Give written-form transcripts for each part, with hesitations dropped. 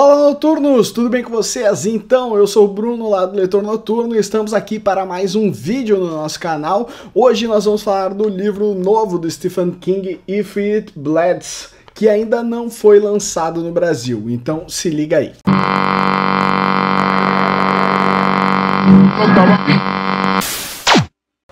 Fala, noturnos! Tudo bem com vocês? Então, eu sou o Bruno lá do Leitor Noturno e estamos aqui para mais um vídeo no nosso canal. Hoje nós vamos falar do livro novo do Stephen King, If It Bleeds, que ainda não foi lançado no Brasil, então se liga aí.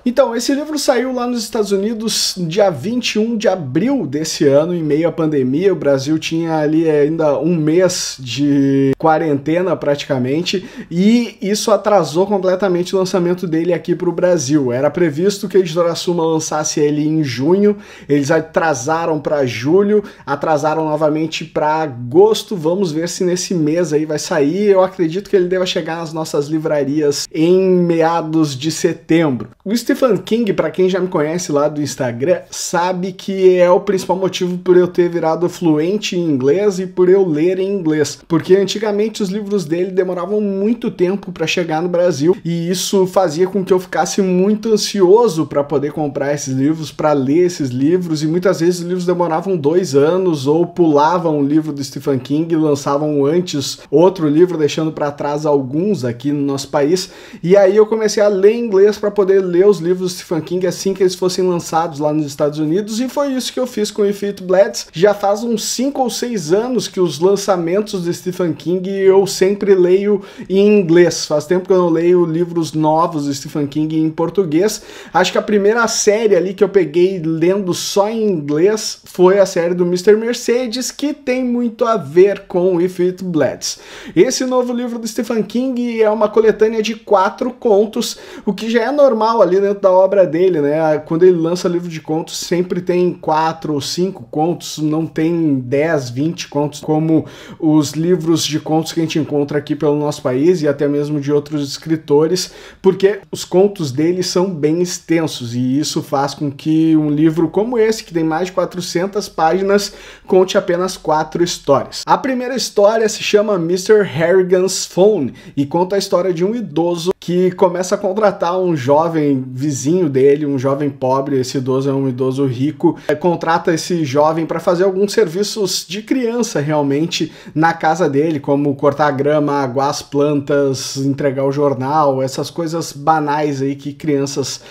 Então, esse livro saiu lá nos Estados Unidos dia 21 de abril desse ano, em meio à pandemia. O Brasil tinha ali ainda um mês de quarentena praticamente, e isso atrasou completamente o lançamento dele aqui para o Brasil. Era previsto que a Editora Suma lançasse ele em junho, eles atrasaram para julho, atrasaram novamente para agosto. Vamos ver se nesse mês aí vai sair. Eu acredito que ele deva chegar nas nossas livrarias em meados de setembro. O Stephen King, para quem já me conhece lá do Instagram, sabe que é o principal motivo por eu ter virado fluente em inglês e por eu ler em inglês, porque antigamente os livros dele demoravam muito tempo para chegar no Brasil e isso fazia com que eu ficasse muito ansioso para poder comprar esses livros, para ler esses livros, e muitas vezes os livros demoravam 2 anos ou pulavam o livro do Stephen King e lançavam antes outro livro, deixando para trás alguns aqui no nosso país. E aí eu comecei a ler inglês para poder ler os livros do Stephen King assim que eles fossem lançados lá nos Estados Unidos, e foi isso que eu fiz com If It Bleeds. Já faz uns 5 ou 6 anos que os lançamentos de Stephen King eu sempre leio em inglês. Faz tempo que eu não leio livros novos do Stephen King em português. Acho que a primeira série ali que eu peguei lendo só em inglês foi a série do Mr. Mercedes, que tem muito a ver com If It Bleeds. Esse novo livro do Stephen King é uma coletânea de 4 contos, o que já é normal ali dentro da obra dele, né? Quando ele lança livro de contos, sempre tem 4 ou 5 contos, não tem 10, 20 contos, como os livros de contos que a gente encontra aqui pelo nosso país e até mesmo de outros escritores, porque os contos dele são bem extensos, e isso faz com que um livro como esse, que tem mais de 400 páginas, conte apenas 4 histórias. A primeira história se chama Mr. Harrigan's Phone e conta a história de um idoso que começa a contratar um jovem vizinho dele, um jovem pobre. Esse idoso é um idoso rico, contrata esse jovem para fazer alguns serviços de criança realmente na casa dele, como cortar grama, aguar as plantas, entregar o jornal, essas coisas banais aí que crianças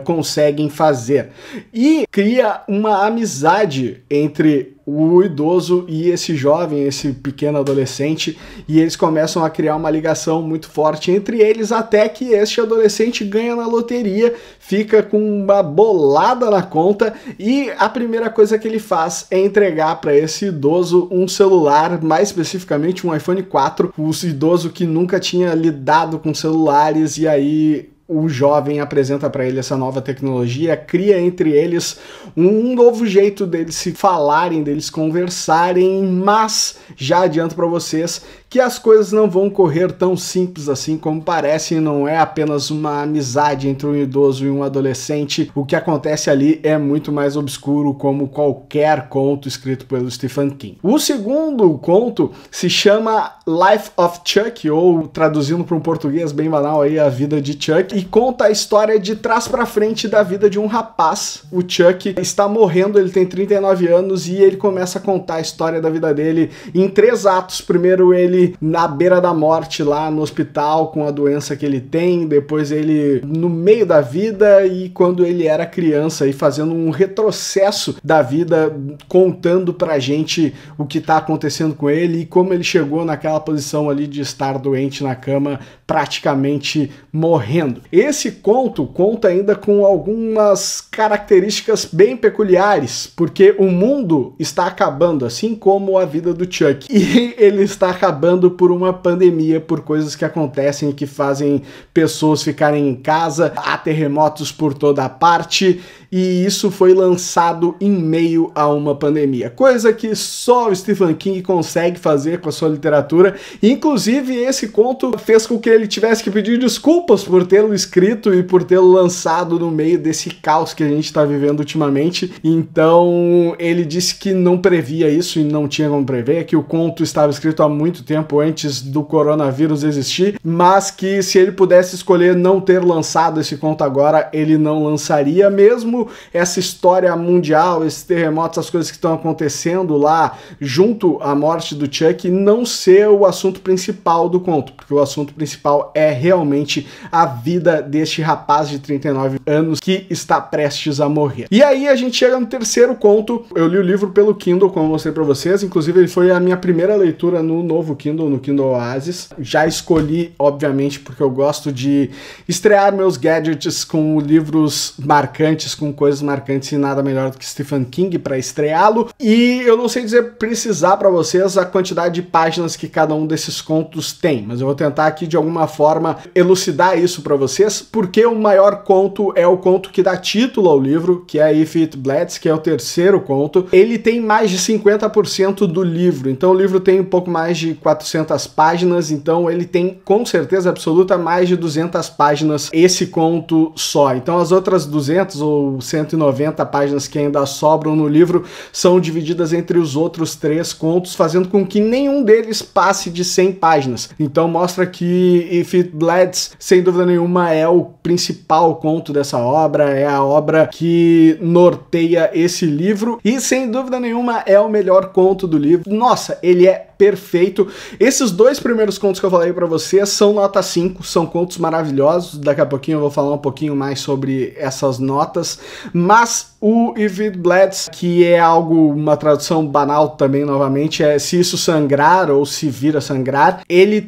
conseguem fazer. E cria uma amizade entre o idoso e esse jovem, esse pequeno adolescente, e eles começam a criar uma ligação muito forte entre eles, até que este adolescente ganha na loteria, fica com uma bolada na conta, e a primeira coisa que ele faz é entregar para esse idoso um celular, mais especificamente um iPhone 4, o idoso que nunca tinha lidado com celulares, e aí o jovem apresenta para ele essa nova tecnologia, cria entre eles um novo jeito deles se falarem, deles conversarem, mas já adianto para vocês que as coisas não vão correr tão simples assim como parecem. Não é apenas uma amizade entre um idoso e um adolescente. O que acontece ali é muito mais obscuro, como qualquer conto escrito pelo Stephen King. O segundo conto se chama Life of Chuck, ou traduzindo para um português bem banal aí, A Vida de Chuck, e conta a história de trás para frente da vida de um rapaz. O Chuck está morrendo, ele tem 39 anos e ele começa a contar a história da vida dele em 3 atos. Primeiro ele na beira da morte lá no hospital com a doença que ele tem, depois ele no meio da vida e quando ele era criança, e fazendo um retrocesso da vida, contando pra gente o que tá acontecendo com ele e como ele chegou naquela posição ali de estar doente na cama, praticamente morrendo. Esse conto conta ainda com algumas características bem peculiares, porque o mundo está acabando, assim como a vida do Chuck, e ele está acabando por uma pandemia, por coisas que acontecem e que fazem pessoas ficarem em casa, há terremotos por toda a parte, e isso foi lançado em meio a uma pandemia, coisa que só o Stephen King consegue fazer com a sua literatura. Inclusive esse conto fez com que ele tivesse que pedir desculpas por ter tê-lo escrito e por tê-lo lançado no meio desse caos que a gente está vivendo ultimamente. Então ele disse que não previa isso e não tinha como prever, que o conto estava escrito há muito tempo antes do coronavírus existir, mas que se ele pudesse escolher não ter lançado esse conto agora, ele não lançaria, mesmo essa história mundial, esses terremotos, as coisas que estão acontecendo lá junto à morte do Chuck, não ser o assunto principal do conto, porque o assunto principal é realmente a vida deste rapaz de 39 anos que está prestes a morrer. E aí a gente chega no terceiro conto. Eu li o livro pelo Kindle, como eu mostrei pra vocês, inclusive ele foi a minha primeira leitura no novo Kindle, no Kindle Oasis. Já escolhi, obviamente, porque eu gosto de estrear meus gadgets com livros marcantes, com coisas marcantes, e nada melhor do que Stephen King para estreá-lo. E eu não sei precisar para vocês a quantidade de páginas que cada um desses contos tem, mas eu vou tentar aqui de alguma forma elucidar isso para vocês, porque o maior conto é o conto que dá título ao livro, que é If It Bleeds, que é o terceiro conto. Ele tem mais de 50% do livro, então o livro tem um pouco mais de 400 páginas, então ele tem com certeza absoluta mais de 200 páginas esse conto só. Então as outras 200 ou 190 páginas que ainda sobram no livro são divididas entre os outros 3 contos, fazendo com que nenhum deles passe de 100 páginas. Então mostra que If It Bleeds, sem dúvida nenhuma, é o principal conto dessa obra, é a obra que norteia esse livro e sem dúvida nenhuma é o melhor conto do livro. Nossa, ele é perfeito. Esses 2 primeiros contos que eu falei pra vocês são nota 5, são contos maravilhosos. Daqui a pouquinho eu vou falar um pouquinho mais sobre essas notas, mas o If It Bleeds, que é algo, uma tradução banal também, novamente, é se isso sangrar ou se vir a sangrar. Ele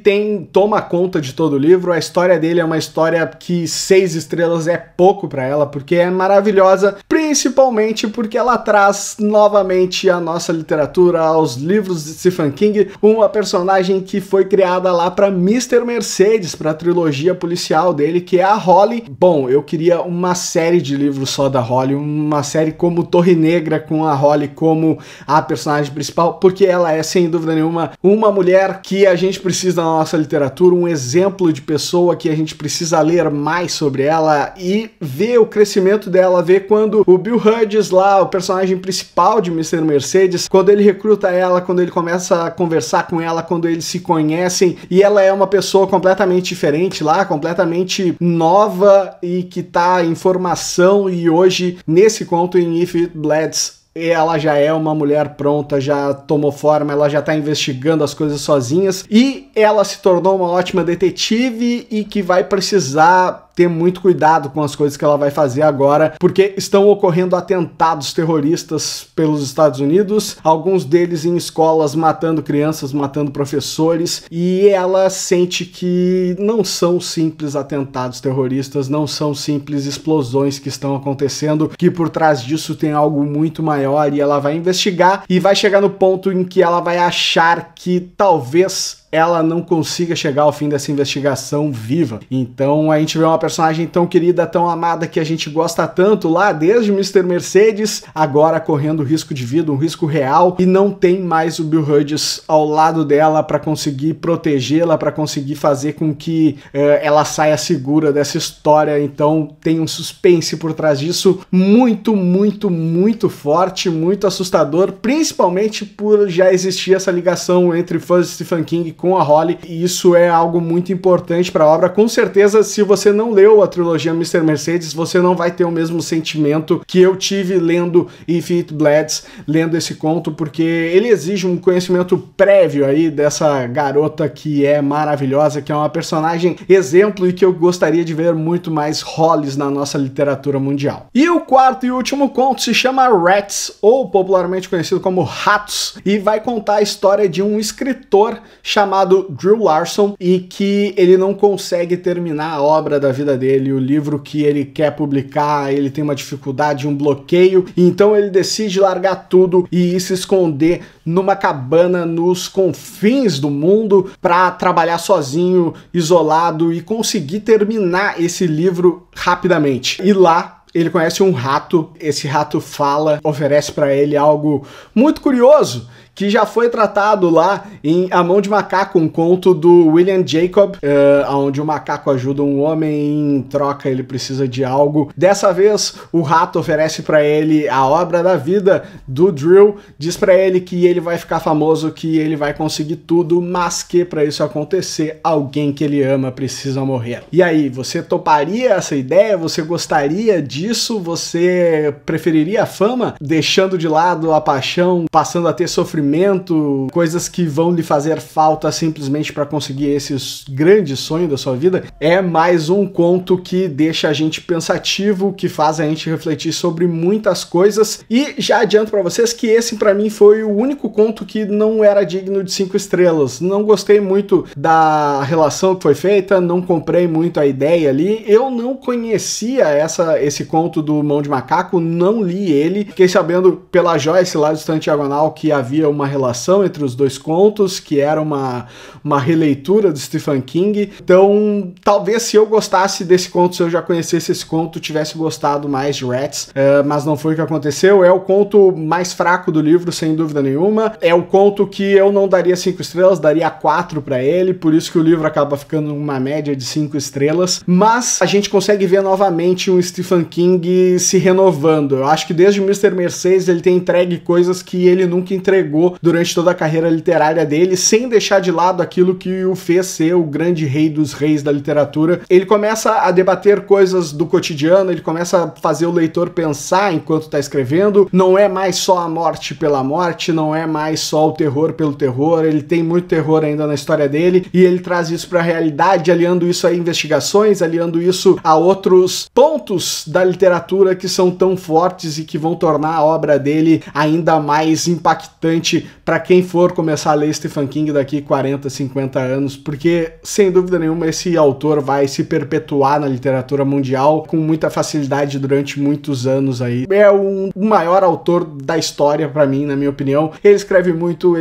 toma conta de todo o livro. A história dele é uma história que 6 estrelas é pouco pra ela, porque é maravilhosa, principalmente porque ela traz novamente a nossa literatura, aos livros de Stephen King, uma personagem que foi criada lá para Mr. Mercedes, para a trilogia policial dele, que é a Holly. Bom, eu queria uma série de livros só da Holly, uma série como Torre Negra, com a Holly como a personagem principal, porque ela é, sem dúvida nenhuma, uma mulher que a gente precisa na nossa literatura, um exemplo de pessoa que a gente precisa ler mais sobre ela e ver o crescimento dela, ver quando o Bill Hudges lá, o personagem principal de Mr. Mercedes, quando ele recruta ela, quando ele começa a conversar com ela, quando eles se conhecem, e ela é uma pessoa completamente diferente lá, completamente nova e que tá em formação, e hoje, nesse conto, em If It Bleeds, ela já é uma mulher pronta, já tomou forma, ela já tá investigando as coisas sozinhas, e ela se tornou uma ótima detetive e que vai precisar ter muito cuidado com as coisas que ela vai fazer agora, porque estão ocorrendo atentados terroristas pelos Estados Unidos, alguns deles em escolas, matando crianças, matando professores, e ela sente que não são simples atentados terroristas, não são simples explosões que estão acontecendo, que por trás disso tem algo muito maior, e ela vai investigar e vai chegar no ponto em que ela vai achar que talvez ela não consiga chegar ao fim dessa investigação viva. Então a gente vê uma personagem tão querida, tão amada, que a gente gosta tanto lá desde Mr. Mercedes, agora correndo risco de vida, um risco real, e não tem mais o Bill Hudges ao lado dela para conseguir protegê-la, para conseguir fazer com que ela saia segura dessa história. Então tem um suspense por trás disso muito, muito, muito forte, muito assustador, principalmente por já existir essa ligação entre fãs de Stephen King com a Holly, e isso é algo muito importante para a obra. Com certeza, se você não leu a trilogia Mr. Mercedes, você não vai ter o mesmo sentimento que eu tive lendo If It Bleeds, lendo esse conto, porque ele exige um conhecimento prévio aí dessa garota que é maravilhosa, que é uma personagem exemplo e que eu gostaria de ver muito mais Hollys na nossa literatura mundial. E o quarto e último conto se chama Rats, ou popularmente conhecido como Ratos, e vai contar a história de um escritor chamado Drew Larson, e que ele não consegue terminar a obra da vida dele, o livro que ele quer publicar, ele tem uma dificuldade, um bloqueio, então ele decide largar tudo e ir se esconder numa cabana nos confins do mundo para trabalhar sozinho, isolado, e conseguir terminar esse livro rapidamente. E lá ele conhece um rato, esse rato fala, oferece para ele algo muito curioso, que já foi tratado lá em A Mão de Macaco, um conto do William Jacob, onde o macaco ajuda um homem e em troca ele precisa de algo. Dessa vez, o rato oferece para ele a obra da vida do Drill, diz para ele que ele vai ficar famoso, que ele vai conseguir tudo, mas que para isso acontecer, alguém que ele ama precisa morrer. E aí, você toparia essa ideia? Você gostaria disso? Você preferiria a fama, deixando de lado a paixão, passando a ter sofrimento, coisas que vão lhe fazer falta simplesmente para conseguir esses grandes sonhos da sua vida? É mais um conto que deixa a gente pensativo, que faz a gente refletir sobre muitas coisas, e já adianto para vocês que esse para mim foi o único conto que não era digno de 5 estrelas. Não gostei muito da relação que foi feita, não comprei muito a ideia ali, eu não conhecia esse conto do Mão de Macaco, não li ele, fiquei sabendo pela Joyce lá do Estante Diagonal que havia uma relação entre os dois contos, que era uma releitura do Stephen King, então talvez se eu gostasse desse conto, se eu já conhecesse esse conto, tivesse gostado mais de Rats, mas não foi o que aconteceu. É o conto mais fraco do livro, sem dúvida nenhuma, é o conto que eu não daria 5 estrelas, daria 4 para ele, por isso que o livro acaba ficando uma média de 5 estrelas, mas a gente consegue ver novamente um Stephen King se renovando. Eu acho que desde o Mr. Mercedes ele tem entregue coisas que ele nunca entregou durante toda a carreira literária dele, sem deixar de lado aquilo que o fez ser o grande rei dos reis da literatura. Ele começa a debater coisas do cotidiano, ele começa a fazer o leitor pensar enquanto está escrevendo, não é mais só a morte pela morte, não é mais só o terror pelo terror, ele tem muito terror ainda na história dele, e ele traz isso para a realidade, aliando isso a investigações, aliando isso a outros pontos da literatura que são tão fortes e que vão tornar a obra dele ainda mais impactante para quem for começar a ler Stephen King daqui 40, 50 anos, porque sem dúvida nenhuma esse autor vai se perpetuar na literatura mundial com muita facilidade durante muitos anos aí. É o maior autor da história para mim, na minha opinião. Ele escreve muito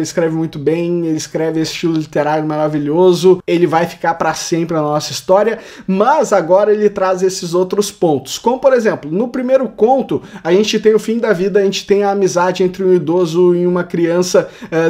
bem, ele escreve esse estilo literário maravilhoso, ele vai ficar para sempre na nossa história, mas agora ele traz esses outros pontos, como por exemplo, no primeiro conto, a gente tem o fim da vida, a gente tem a amizade entre um idoso e uma criança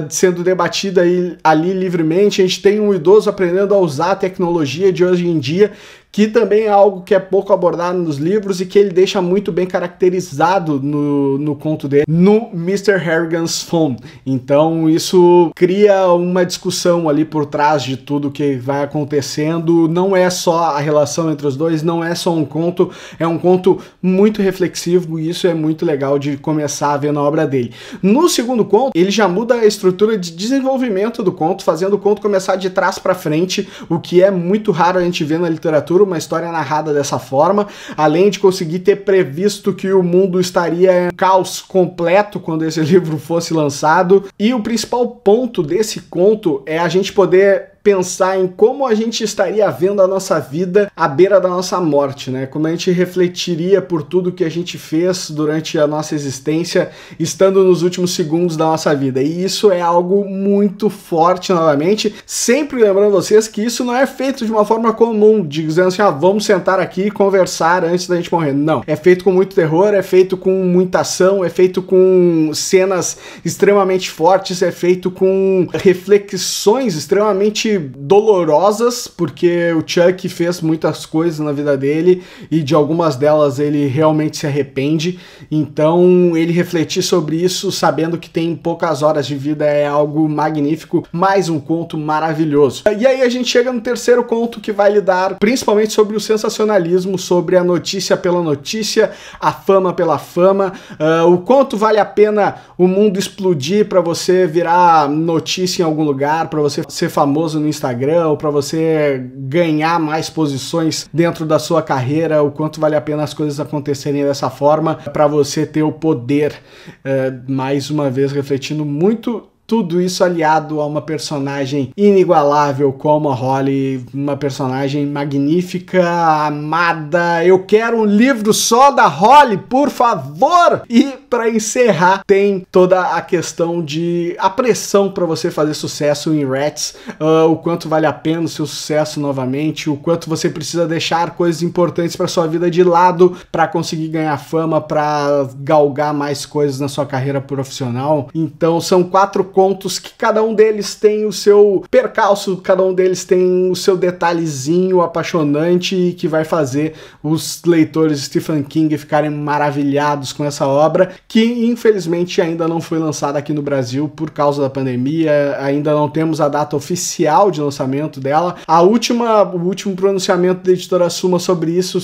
sendo debatida ali livremente, a gente tem um idoso aprendendo a usar a tecnologia de hoje em dia, que também é algo que é pouco abordado nos livros e que ele deixa muito bem caracterizado no conto dele, no Mr. Harrigan's Phone. Então isso cria uma discussão ali por trás de tudo que vai acontecendo, não é só a relação entre os dois, não é só um conto, é um conto muito reflexivo e isso é muito legal de começar a ver na obra dele. No segundo conto, ele já muda a estrutura de desenvolvimento do conto, fazendo o conto começar de trás para frente, o que é muito raro a gente ver na literatura, uma história narrada dessa forma, além de conseguir ter previsto que o mundo estaria em caos completo quando esse livro fosse lançado. E o principal ponto desse conto é a gente poder pensar em como a gente estaria vendo a nossa vida à beira da nossa morte, né? Como a gente refletiria por tudo que a gente fez durante a nossa existência, estando nos últimos segundos da nossa vida. E isso é algo muito forte, novamente, sempre lembrando vocês que isso não é feito de uma forma comum, dizendo assim, vamos sentar aqui e conversar antes da gente morrer. Não, é feito com muito terror, é feito com muita ação, é feito com cenas extremamente fortes, é feito com reflexões extremamente dolorosas, porque o Chuck fez muitas coisas na vida dele e de algumas delas ele realmente se arrepende, então ele refletir sobre isso sabendo que tem poucas horas de vida é algo magnífico, mais um conto maravilhoso. E aí a gente chega no terceiro conto, que vai lidar principalmente sobre o sensacionalismo, sobre a notícia pela notícia, a fama pela fama. O quanto vale a pena o mundo explodir para você virar notícia em algum lugar, para você ser famoso no Instagram, ou para você ganhar mais posições dentro da sua carreira, o quanto vale a pena as coisas acontecerem dessa forma para você ter o poder. Mais uma vez refletindo muito tudo isso aliado a uma personagem inigualável como a Holly, uma personagem magnífica, amada. Eu quero um livro só da Holly, por favor! E para encerrar, tem toda a questão de a pressão para você fazer sucesso em Rats, o quanto vale a pena o seu sucesso novamente, o quanto você precisa deixar coisas importantes para sua vida de lado para conseguir ganhar fama, para galgar mais coisas na sua carreira profissional. Então são 4 contos contos que cada um deles tem o seu percalço, cada um deles tem o seu detalhezinho apaixonante e que vai fazer os leitores de Stephen King ficarem maravilhados com essa obra, que infelizmente ainda não foi lançada aqui no Brasil por causa da pandemia, ainda não temos a data oficial de lançamento dela. O último pronunciamento da editora Suma sobre isso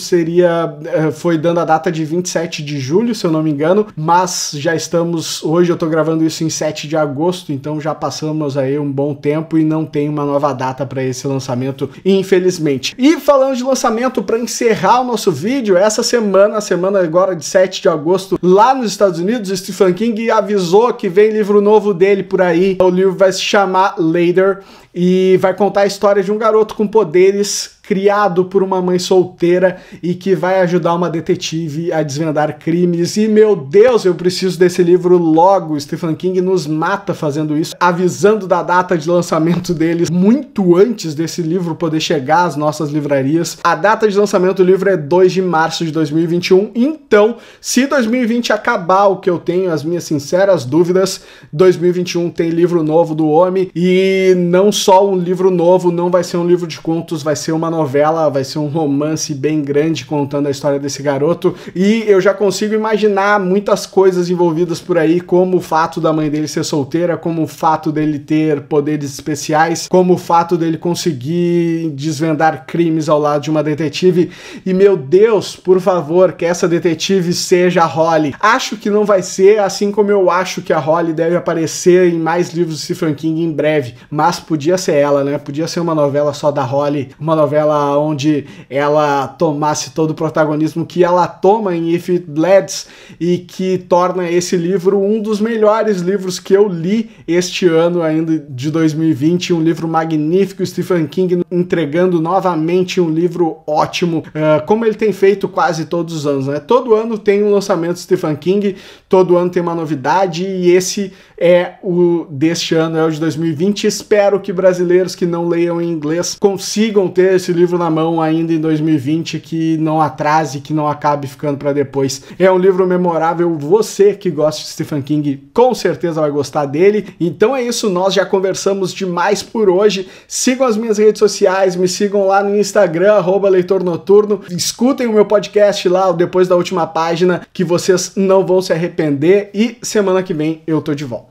foi dando a data de 27 de julho, se eu não me engano, mas já estamos, hoje eu tô gravando isso em 7 de agosto, então já passamos aí um bom tempo e não tem uma nova data para esse lançamento, infelizmente. E falando de lançamento, para encerrar o nosso vídeo, essa semana agora de 7 de agosto, lá nos Estados Unidos, Stephen King avisou que vem livro novo dele por aí. O livro vai se chamar Later e vai contar a história de um garoto com poderes criado por uma mãe solteira e que vai ajudar uma detetive a desvendar crimes. E, meu Deus, eu preciso desse livro logo. Stephen King nos mata fazendo isso, avisando da data de lançamento deles muito antes desse livro poder chegar às nossas livrarias. A data de lançamento do livro é 2 de março de 2021, então, se 2020 acabar, o que eu tenho, as minhas sinceras dúvidas, 2021 tem livro novo do homem, e não só um livro novo, não vai ser um livro de contos, vai ser uma novela, vai ser um romance bem grande contando a história desse garoto, e eu já consigo imaginar muitas coisas envolvidas por aí, como o fato da mãe dele ser solteira, como o fato dele ter poderes especiais, como o fato dele conseguir desvendar crimes ao lado de uma detetive, e meu Deus, por favor, que essa detetive seja a Holly. Acho que não vai ser, assim como eu acho que a Holly deve aparecer em mais livros de Stephen King em breve, mas podia ser ela, né? Podia ser uma novela só da Holly, uma novela onde ela tomasse todo o protagonismo que ela toma em If It Bleeds e que torna esse livro um dos melhores livros que eu li este ano ainda de 2020, um livro magnífico, Stephen King entregando novamente um livro ótimo, como ele tem feito quase todos os anos, né? Todo ano tem um lançamento de Stephen King, todo ano tem uma novidade, e esse é o deste ano, é o de 2020. Espero que brasileiros que não leiam em inglês consigam ter esse livro na mão ainda em 2020, que não atrase, que não acabe ficando para depois. É um livro memorável, você que gosta de Stephen King com certeza vai gostar dele. Então é isso, nós já conversamos demais por hoje. Sigam as minhas redes sociais, me sigam lá no Instagram, @leitornoturno, escutem o meu podcast lá, depois da última página, que vocês não vão se arrepender, e semana que vem eu tô de volta.